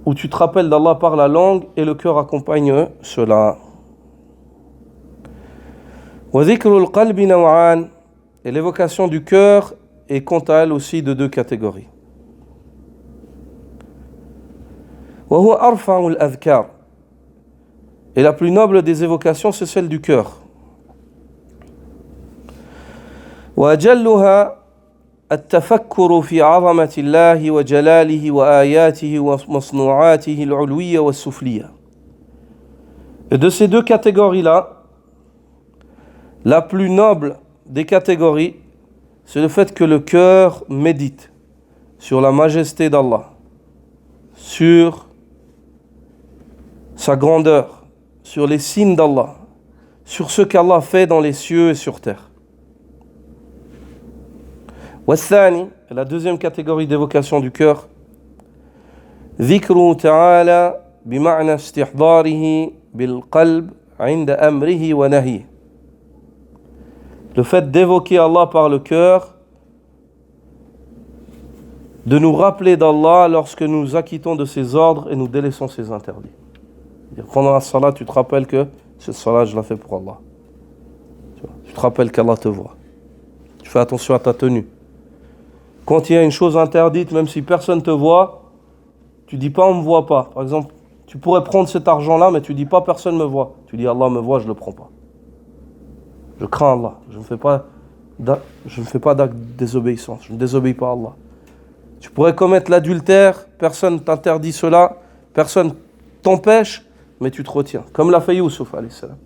où tu te rappelles d'Allah par la langue et le cœur accompagne cela. Wa dhikrul qalbi naw'an, et l'évocation du cœur est quant à elle aussi de deux catégories. Wa huwa arfa'ul adhkar, et la plus noble des évocations c'est celle du cœur. Wa ajalluha التفكر في عظمة الله وجلاله وآياته ومصنوعاته العلوية والسفلية. Et de ces deux catégories-là, la plus noble des catégories, c'est le fait que le cœur médite sur la majesté d'Allah, sur sa grandeur, sur les signes d'Allah, sur ce qu'Allah fait dans les cieux et sur terre. والثاني, la deuxième catégorie d'évocation du cœur, ذكره تعالى بمعنى استحضاره بالقلب عند أمره ونهيه. Le fait d'évoquer Allah par le cœur, de nous rappeler d'Allah lorsque nous nous acquittons de ses ordres et nous délaissons ses interdits. Pendant la salat, tu te rappelles que cette salat, je la fais pour Allah. Tu te rappelles qu'Allah te voit. Tu fais attention à ta tenue. Quand il y a une chose interdite, même si personne ne te voit, tu dis pas on me voit pas. Par exemple, tu pourrais prendre cet argent-là, mais tu dis pas personne me voit. Tu dis Allah me voit, je le prends pas. Je crains Allah. Je ne fais pas Je ne fais pas d'acte de désobéissance, je ne désobéis pas à Allah. Tu pourrais commettre l'adultère, personne ne t'interdit cela, personne t'empêche, mais tu te retiens. Comme l'a fait Youssouf, alayhi salam.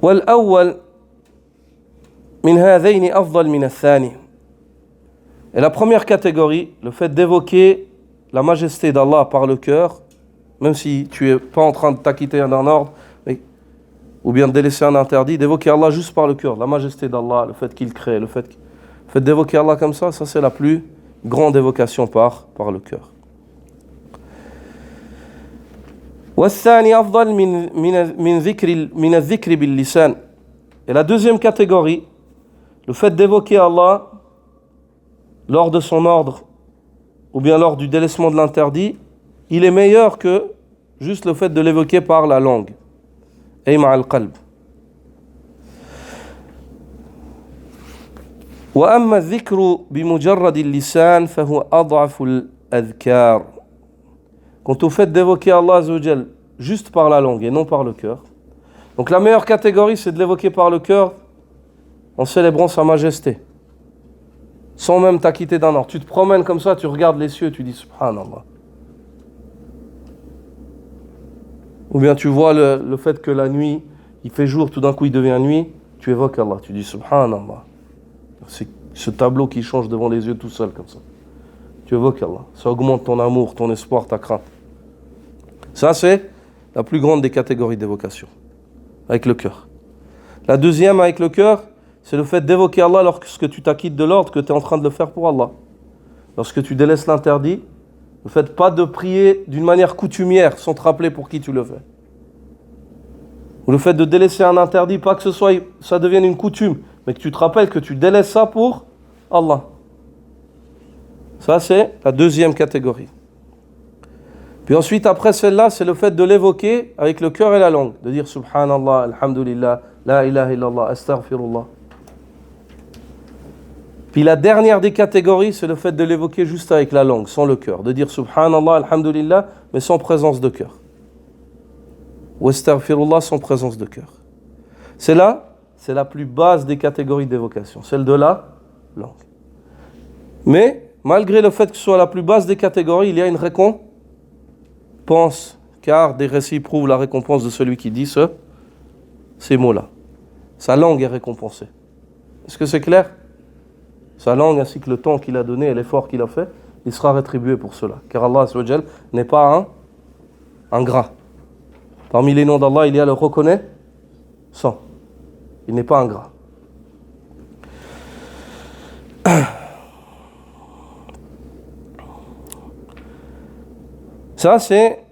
والأول من هذين أفضل من الثاني. Et la première catégorie, le fait d'évoquer la majesté d'Allah par le cœur, même si tu n'es pas en train de t'acquitter d'un ordre, ou bien de délaisser un interdit, d'évoquer Allah juste par le cœur, la majesté d'Allah, le fait qu'il crée, le fait d'évoquer Allah comme ça c'est la plus grande évocation par le cœur. والثاني أفضل من الذكر باللسان. Et la deuxième catégorie, le fait d'évoquer Allah lors de son ordre ou bien lors du délaissement de l'interdit, il est meilleur que juste le fait de l'évoquer par la langue. أي مع القلب. وأما الذكر بمجرد اللسان فهو أضعف الأذكار. Quant au fait d'évoquer Allah Azza wa Jal juste par la langue et non par le cœur. Donc la meilleure catégorie, c'est de l'évoquer par le cœur en célébrant sa majesté. Sans même t'acquitter d'un ordre. Tu te promènes comme ça, tu regardes les cieux, tu dis Subhanallah. Ou bien tu vois le fait que la nuit, il fait jour, tout d'un coup il devient nuit, tu évoques Allah, tu dis Subhanallah. C'est ce tableau qui change devant les yeux tout seul comme ça. Tu évoques Allah. Ça augmente ton amour, ton espoir, ta crainte. Ça, c'est la plus grande des catégories d'évocation, avec le cœur. La deuxième, avec le cœur, c'est le fait d'évoquer Allah lorsque tu t'acquittes de l'ordre que tu es en train de le faire pour Allah. Lorsque tu délaisses l'interdit, ne faites pas de prier d'une manière coutumière, sans te rappeler pour qui tu le fais. Ou le fait de délaisser un interdit, pas que ça devienne une coutume, mais que tu te rappelles que tu délaisses ça pour Allah. Ça, c'est la deuxième catégorie. Puis ensuite, après celle-là, c'est le fait de l'évoquer avec le cœur et la langue. De dire Subhanallah, Alhamdulillah, La ilaha illallah, Astaghfirullah. Puis la dernière des catégories, c'est le fait de l'évoquer juste avec la langue, sans le cœur. De dire Subhanallah, Alhamdulillah, mais sans présence de cœur. Ou Astaghfirullah, sans présence de cœur. C'est la plus basse des catégories d'évocation, celle de la langue. Mais, malgré le fait que ce soit la plus basse des catégories, il y a une récompense, car des récits prouvent la récompense de celui qui dit ces mots-là. Sa langue est récompensée. Est-ce que c'est clair? Sa langue ainsi que le temps qu'il a donné et l'effort qu'il a fait, il sera rétribué pour cela. Car Allah Azza wa Jal n'est pas un ingrat. Parmi les noms d'Allah, il y a le reconnaissant. Il n'est pas ingrat. Ça, c'est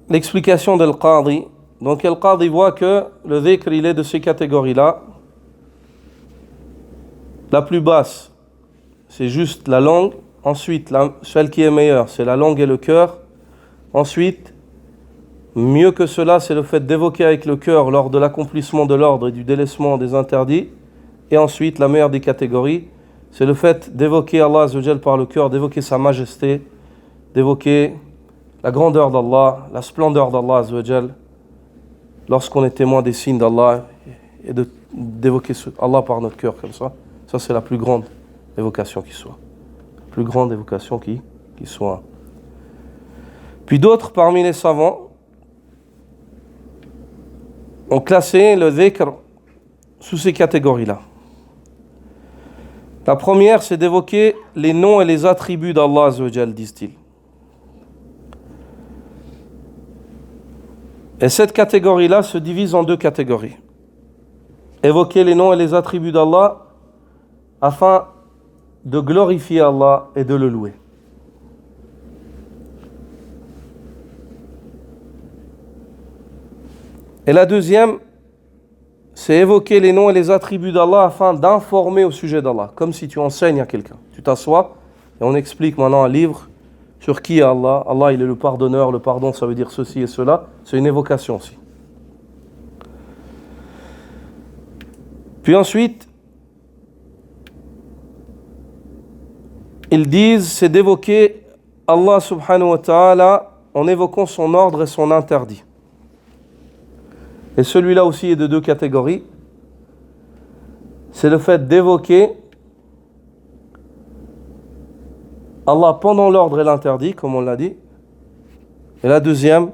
l'explication de Al-Qadi. Donc, Al-Qadi voit que le dhikr, il est de ces catégories-là. La plus basse, c'est juste la langue. Ensuite, celle qui est meilleure, c'est la langue et le cœur. Ensuite, mieux que cela, c'est le fait d'évoquer avec le cœur lors de l'accomplissement de l'ordre et du délaissement des interdits. Et ensuite, la meilleure des catégories, c'est le fait d'évoquer Allah Azza wa Jal par le cœur, d'évoquer sa majesté, d'évoquer la grandeur d'Allah, la splendeur d'Allah Azza wa Jal, lorsqu'on est témoin des signes d'Allah, et d'évoquer Allah par notre cœur comme ça. Ça, c'est la plus grande évocation qui soit. La plus grande évocation qui soit. Puis d'autres parmi les savants ont classé le dhikr sous ces catégories-là. La première, c'est d'évoquer les noms et les attributs d'Allah Azza wa Jal, disent-ils. Et cette catégorie-là se divise en deux catégories. Évoquer les noms et les attributs d'Allah afin de glorifier Allah et de le louer. Et la deuxième, c'est évoquer les noms et les attributs d'Allah afin d'informer au sujet d'Allah, comme si tu enseignes à quelqu'un. Tu t'assois et on explique maintenant un livre sur qui est Allah. Allah, il est le pardonneur, le pardon, ça veut dire ceci et cela. C'est une évocation aussi. Puis ensuite, ils disent, c'est d'évoquer Allah subhanahu wa ta'ala en évoquant son ordre et son interdit. Et celui-là aussi est de deux catégories. C'est le fait d'évoquer Allah pendant l'ordre et l'interdit, comme on l'a dit. Et la deuxième,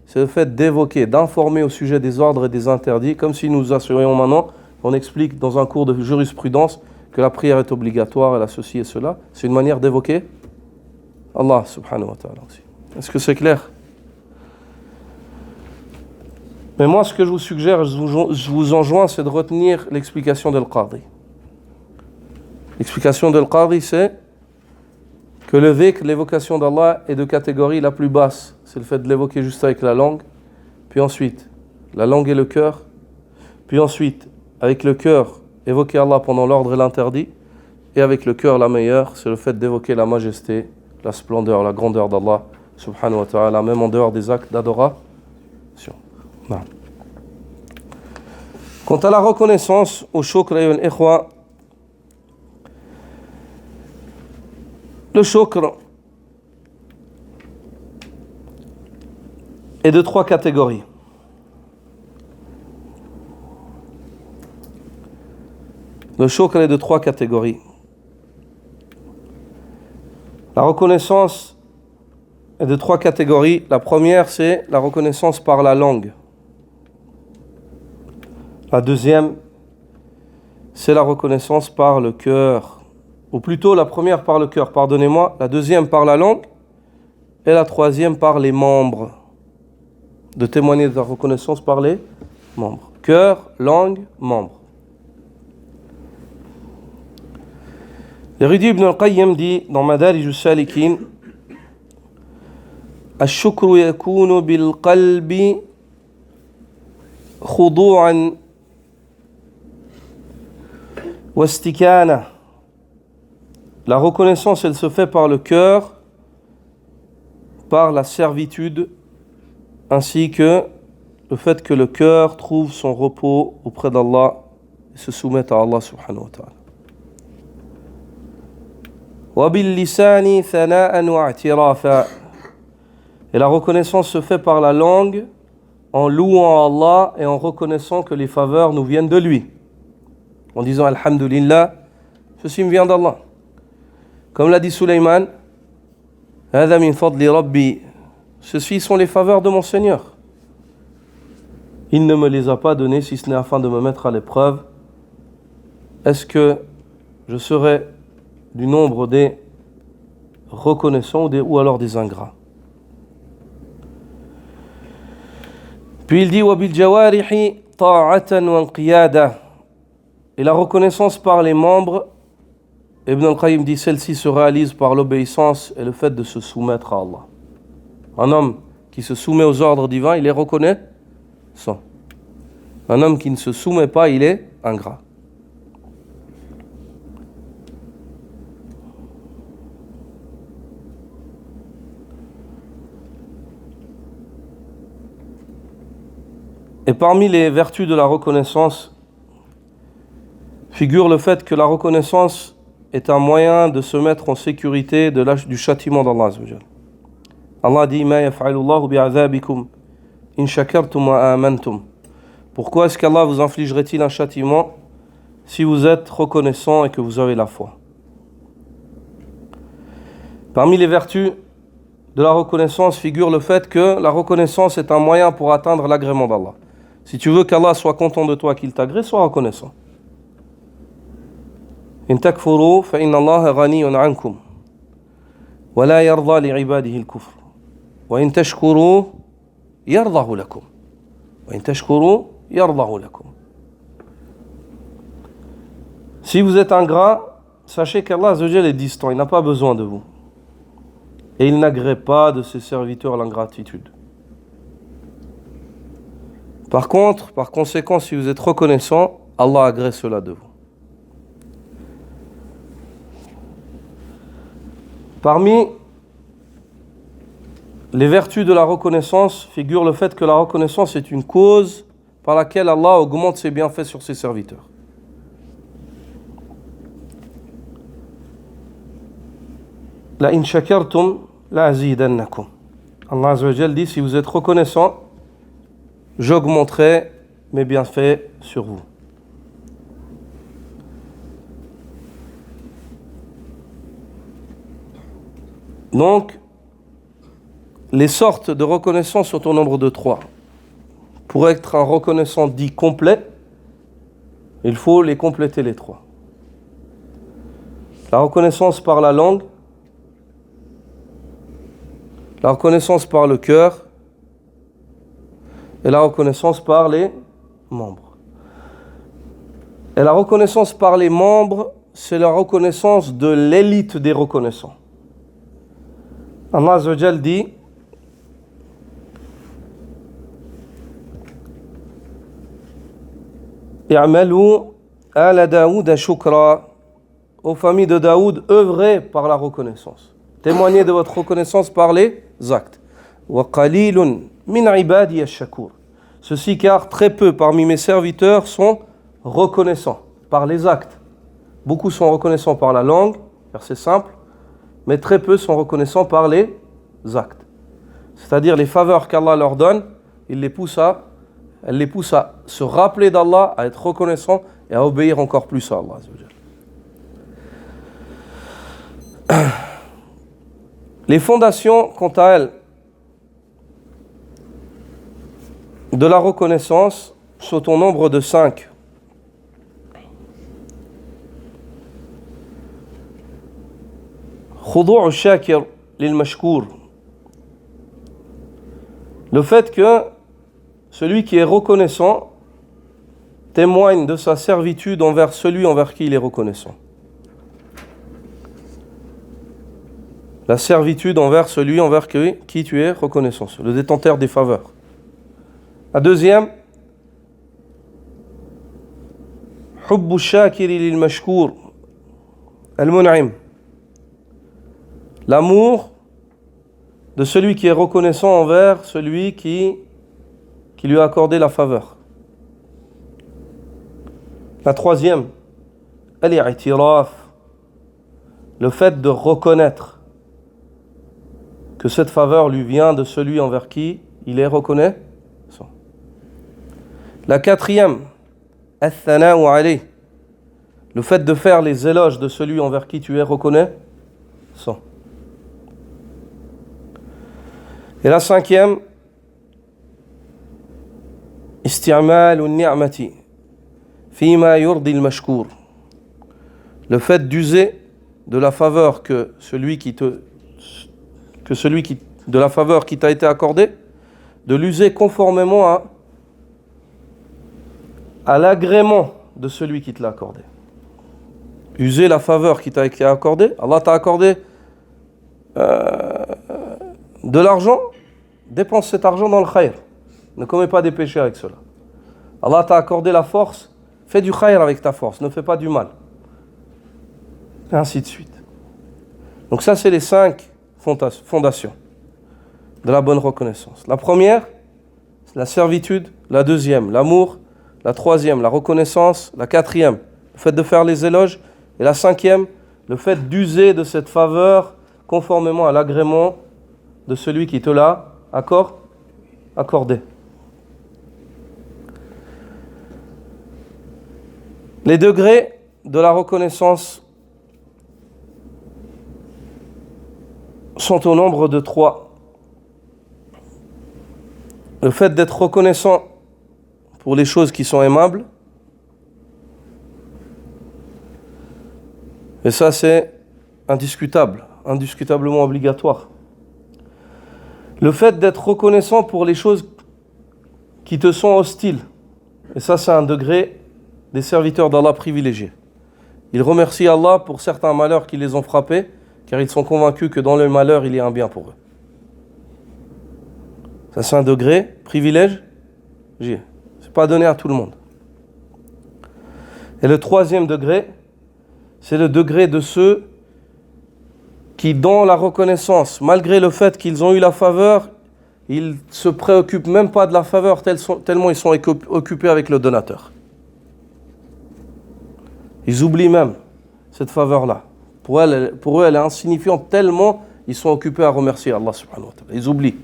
c'est le fait d'évoquer, d'informer au sujet des ordres et des interdits, comme si nous assurions maintenant, on explique dans un cours de jurisprudence que la prière est obligatoire, elle a ceci et cela. C'est une manière d'évoquer Allah subhanahu wa ta'ala aussi. Est-ce que c'est clair? Mais moi, ce que je vous suggère, je vous enjoins, c'est de retenir l'explication de Al-Qadi. L'explication de Al-Qadi, c'est que le dhikr, l'évocation d'Allah, est de catégorie la plus basse. C'est le fait de l'évoquer juste avec la langue, puis ensuite, la langue et le cœur, puis ensuite, avec le cœur, évoquer Allah pendant l'ordre et l'interdit, et avec le cœur, la meilleure, c'est le fait d'évoquer la majesté, la splendeur, la grandeur d'Allah, subhanahu wa ta'ala, même en dehors des actes d'adoration. Non. Quant à la reconnaissance, au shukr et al-ikhwa, le shukr est de trois catégories. Le shukr est de trois catégories. La reconnaissance est de trois catégories. La première, c'est la reconnaissance par la langue. La deuxième, c'est la reconnaissance par le cœur. Ou plutôt la première par le cœur, pardonnez-moi. La deuxième par la langue. Et la troisième par les membres. De témoigner de la reconnaissance par les membres. Cœur, langue, membres. L'érudit Ibn al-Qayyim dit dans Madarij al-Salikin: الشكر يكون بالقلب خضوعا واستكانة. La reconnaissance, elle se fait par le cœur, par la servitude, ainsi que le fait que le cœur trouve son repos auprès d'Allah et se soumette à Allah subhanahu wa ta'ala. وَبِاللِّسَانِ ثَنَاءً وَاعْتِرَافًا. Et la reconnaissance se fait par la langue, en louant Allah et en reconnaissant que les faveurs nous viennent de lui. En disant Alhamdulillah, ceci me vient d'Allah. Comme l'a dit Sulaiman, هَذَا مِنْ فَضْلِ رَبِّي. Ceci sont les faveurs de mon Seigneur. Il ne me les a pas données si ce n'est afin de me mettre à l'épreuve. Est-ce que je serai du nombre des reconnaissants ou alors des ingrats? Puis il dit وَبِالْجَوَارِحِ طَاعَةً وَانْقِيَادًا. Et la reconnaissance par les membres, Ibn al-Qayyim dit, celle-ci se réalise par l'obéissance et le fait de se soumettre à Allah. Un homme qui se soumet aux ordres divins, il est reconnaissant. Un homme qui ne se soumet pas, il est ingrat. Et parmi les vertus de la reconnaissance figure le fait que la reconnaissance est un moyen de se mettre en sécurité du châtiment d'Allah. Allah dit Ma yaf'alullahu bi'adhabikum in shakartum wa amantum. Pourquoi est-ce qu'Allah vous infligerait-il un châtiment si vous êtes reconnaissant et que vous avez la foi? Parmi les vertus de la reconnaissance figure le fait que la reconnaissance est un moyen pour atteindre l'agrément d'Allah. Si tu veux qu'Allah soit content de toi, qu'il t'agrée, sois reconnaissant. In takfuru fa inna Allaha ghaniyun ankum wa la yarda li ibadihi al-kufr wa in tashkuru yardahu lakum wa in tashkuru yardahu lakum. Si vous êtes ingrat, sachez qu'Allah Azza wa Jalla est distant, il n'a pas besoin de vous. Et il n'agrée pas de ses serviteurs l'ingratitude. Par contre, par conséquent, si vous êtes reconnaissant, Allah agrée cela de vous. Parmi les vertus de la reconnaissance figure le fait que la reconnaissance est une cause par laquelle Allah augmente ses bienfaits sur ses serviteurs. La in shakartum la azidannakum. Allah Azza wa Jal dit, si vous êtes reconnaissant, j'augmenterai mes bienfaits sur vous. Donc, les sortes de reconnaissance sont au nombre de 3. Pour être un reconnaissant dit complet, il faut les compléter les 3. La reconnaissance par la langue, la reconnaissance par le cœur et la reconnaissance par les membres. Et la reconnaissance par les membres, c'est la reconnaissance de l'élite des reconnaissants. Allah Azza wa Jal dit I'malu ala Daoud shukra. Aux familles de Daoud, œuvrez par la reconnaissance. Témoignez de votre reconnaissance par les actes. Wa qalilun min ibadi ash-shakur. Ceci car très peu parmi mes serviteurs sont reconnaissants par les actes. Beaucoup sont reconnaissants par la langue, verset simple, mais très peu sont reconnaissants par les actes. C'est-à-dire les faveurs qu'Allah leur donne, elle les pousse à se rappeler d'Allah, à être reconnaissant et à obéir encore plus à Allah. Les fondations, quant à elles, de la reconnaissance sont au nombre de 5. Khudu' ash-shakir lil-mashkour. Le fait que celui qui est reconnaissant témoigne de sa servitude envers celui envers qui il est reconnaissant. La servitude envers celui envers qui tu es reconnaissant, le détenteur des faveurs. La deuxième, hubbu shakiri lil mashkour al-mun'im. L'amour de celui qui est reconnaissant envers celui qui lui a accordé la faveur. La troisième, al-i'tiraf, le fait de reconnaître que cette faveur lui vient de celui envers qui il est reconnaissant. La quatrième, al-thana'u alayh, le fait de faire les éloges de celui envers qui tu es reconnaissant. Et la cinquième, isti'malu ni'mati fima yurdi al-mashkour, le fait d'user de la faveur de la faveur qui t'a été accordée, de l'user conformément à l'agrément de celui qui te l'a accordé. User la faveur qui t'a été accordée. Allah t'a accordé de l'argent, dépense cet argent dans le khayr. Ne commets pas des péchés avec cela. Allah t'a accordé la force, fais du khayr avec ta force, ne fais pas du mal. Et ainsi de suite. Donc ça, c'est les 5 fondations de la bonne reconnaissance. La première, c'est la servitude. La deuxième, l'amour. La troisième, la reconnaissance. La quatrième, le fait de faire les éloges. Et la cinquième, le fait d'user de cette faveur conformément à l'agrément de celui qui te l'a accordé. Les degrés de la reconnaissance sont au nombre de 3. Le fait d'être reconnaissant pour les choses qui sont aimables, et ça c'est indiscutablement obligatoire. Le fait d'être reconnaissant pour les choses qui te sont hostiles, et ça c'est un degré des serviteurs d'Allah privilégiés. Ils remercient Allah pour certains malheurs qui les ont frappés, car ils sont convaincus que dans le malheur, il y a un bien pour eux. Ça, c'est un degré privilège. C'est pas donné à tout le monde. Et le troisième degré, c'est le degré de ceux qui, dans la reconnaissance, malgré le fait qu'ils ont eu la faveur, ils se préoccupent même pas de la faveur tellement ils sont occupés avec le donateur. Ils oublient même cette faveur-là. Pour eux, elle est insignifiante tellement ils sont occupés à remercier Allah subhanahu wa ta'ala. Ils oublient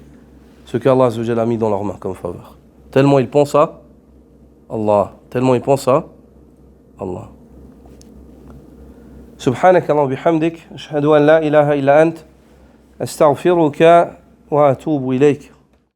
ce qu'Allah Azza wa Jalla a mis dans leurs mains comme faveur. Tellement ils pensent à Allah. Tellement ils pensent à Allah. سبحانك اللهم وبحمدك أشهد أن لا إله إلا أنت أستغفرك وأتوب إليك